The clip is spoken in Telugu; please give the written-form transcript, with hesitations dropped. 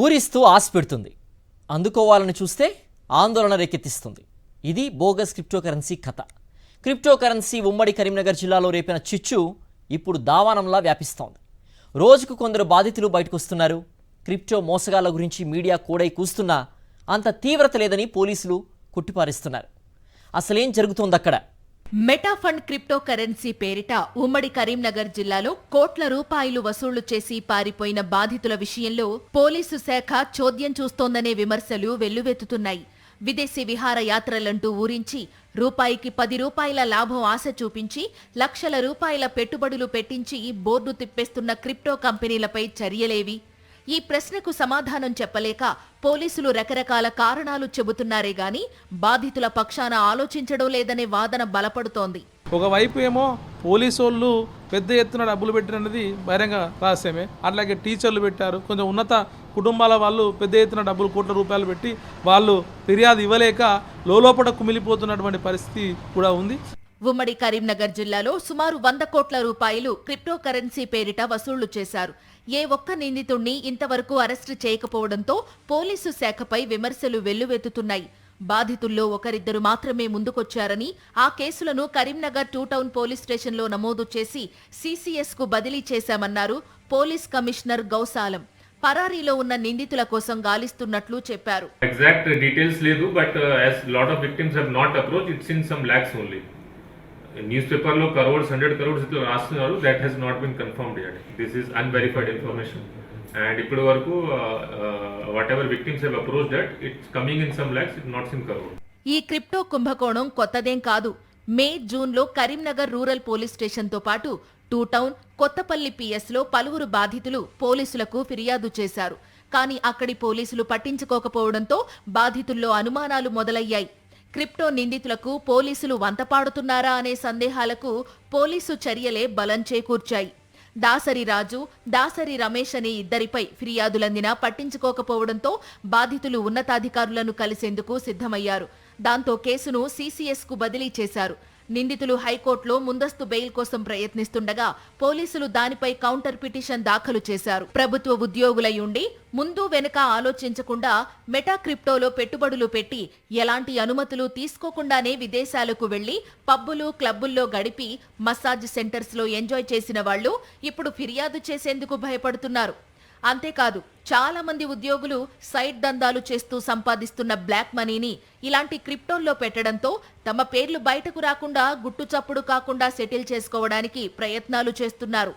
ఊరిస్తూ ఆశ పెడుతుంది, అందుకోవాలని చూస్తే ఆందోళన రేకెత్తిస్తుంది. ఇది బోగస్ క్రిప్టోకరెన్సీ కథ. క్రిప్టోకరెన్సీ ఉమ్మడి కరీంనగర్ జిల్లాలో రేపిన చిచ్చు ఇప్పుడు దావానంలా వ్యాపిస్తోంది. రోజుకు కొందరు బాధితులు బయటకు వస్తున్నారు. క్రిప్టో మోసగాళ్ల గురించి మీడియా కూడై కూస్తున్నా అంత తీవ్రత లేదని పోలీసులు కొట్టిపారేస్తున్నారు. అసలేం జరుగుతోంది అక్కడ? మెటాఫండ్ క్రిప్టోకరెన్సీ పేరిట ఉమ్మడి కరీంనగర్ జిల్లాలో కోట్ల రూపాయలు వసూళ్లు చేసి పారిపోయిన బాధితుల విషయంలో పోలీసు శాఖ చోద్యం చూస్తోందనే విమర్శలు వెల్లువెత్తుతున్నాయి. విదేశీ విహారయాత్రలంటూ ఊరించి రూపాయికి 10 రూపాయల లాభం ఆశ చూపించి లక్షల రూపాయల పెట్టుబడులు పెట్టించి బోర్డు తిప్పేస్తున్న క్రిప్టో కంపెనీలపై చర్యలేవి? ఈ ప్రశ్నకు సమాధానం చెప్పలేక పోలీసులు రకరకాల కారణాలు చెబుతున్నారే గాని బాధితుల పక్షాన ఆలోచించడం లేదనే వాదన బలపడుతోంది. ఒకవైపు ఏమో పోలీసోళ్ళు పెద్ద ఎత్తున డబ్బులు పెట్టినది బహిరంగ రహస్యమే. అట్లాగే టీచర్లు పెట్టారు, కొంచెం ఉన్నత కుటుంబాల వాళ్ళు పెద్ద ఎత్తున డబ్బులు కోట్ల రూపాయలు పెట్టి వాళ్ళు ఫిర్యాదు ఇవ్వలేక లోలోపట కుమిలిపోతున్నటువంటి పరిస్థితి కూడా ఉంది. ఉమ్మడి కరీంనగర్ జిల్లాలో సుమారు 100 కోట్ల రూపాయలు క్రిప్టోకరెన్సీ పేరిట వసూళ్లు చేశారు. ఏ ఒక్క నిందితుణ్ణి ఇంతవరకు అరెస్టు చేయకపోవడంతో పోలీసు శాఖపై విమర్శలు వెల్లువెత్తుతున్నాయి. బాధితుల్లో ఒకరిద్దరు మాత్రమే ముందుకొచ్చారని, ఆ కేసులను కరీంనగర్ 2 టౌన్ పోలీస్ స్టేషన్లో నమోదు చేసి సిసిఎస్ కు బదిలీ చేశామన్నారు పోలీస్ కమిషనర్ గౌసాలం. పరారీలో ఉన్న నిందితుల కోసం గాలిస్తున్నట్లు చెప్పారు. ఎగ్జాక్ట్ డీటెయిల్స్ లేదు, but as lot of victims have not approached, it's in some lakhs only. News పేపర్లో crores, 100 crores ఇట్లా రాస్తున్నారు. That has not been confirmed yet. This is unverified information. And ఇప్పటి వరకు whatever victims have approached that it's coming in some lakhs, it nots in crores. ఈ క్రిప్టో కుంభకోణం కొత్తదేం కాదు. మే, జూన్లో కరీంనగర్ రూరల్ పోలీస్ స్టేషన్తో పాటు 2 టౌన్, కొత్తపల్లి పిఎస్లో పలువురు బాధితులు పోలీసులకు ఫిర్యాదు చేశారు. కానీ అక్కడి పోలీసులు పట్టించుకోకపోవడంతో బాధితుల్లో అనుమానాలు మొదలయ్యాయి. క్రిప్టో నిందితులకు పోలీసులు వంతపాడుతున్నారా అనే సందేహాలకు పోలీసు చర్యలే బలం చేకూర్చాయి. దాసరి రాజు, దాసరి రమేష్ అనే ఇద్దరిపై ఫిర్యాదులందినా పట్టించుకోకపోవడంతో బాధితులు ఉన్నతాధికారులను కలిసేందుకు సిద్ధమయ్యారు. దాంతో కేసును సిసిఎస్ కు బదిలీ చేశారు. నిందితులు హైకోర్టులో ముందస్తు బెయిల్ కోసం ప్రయత్నిస్తుండగా పోలీసులు దానిపై కౌంటర్ పిటిషన్ దాఖలు చేశారు. ప్రభుత్వ ఉద్యోగులై ఉండి ముందు వెనుక ఆలోచించకుండా మెటా క్రిప్టోలో పెట్టుబడులు పెట్టి ఎలాంటి అనుమతులు తీసుకోకుండానే విదేశాలకు వెళ్లి పబ్బులు, క్లబ్బుల్లో గడిపి మసాజ్ సెంటర్స్ లో ఎంజాయ్ చేసిన వాళ్లు ఇప్పుడు ఫిర్యాదు చేసేందుకు భయపడుతున్నారు. అంతేకాదు, చాలా మంది ఉద్యోగులు సైడ్ దందాలు చేస్తూ సంపాదిస్తున్న బ్లాక్ మనీని ఇలాంటి క్రిప్టోల్లో పెట్టడంతో తమ పేర్లు బయటకు రాకుండా, గుట్టుచప్పుడు కాకుండా సెటిల్ చేసుకోవడానికి ప్రయత్నాలు చేస్తున్నారు.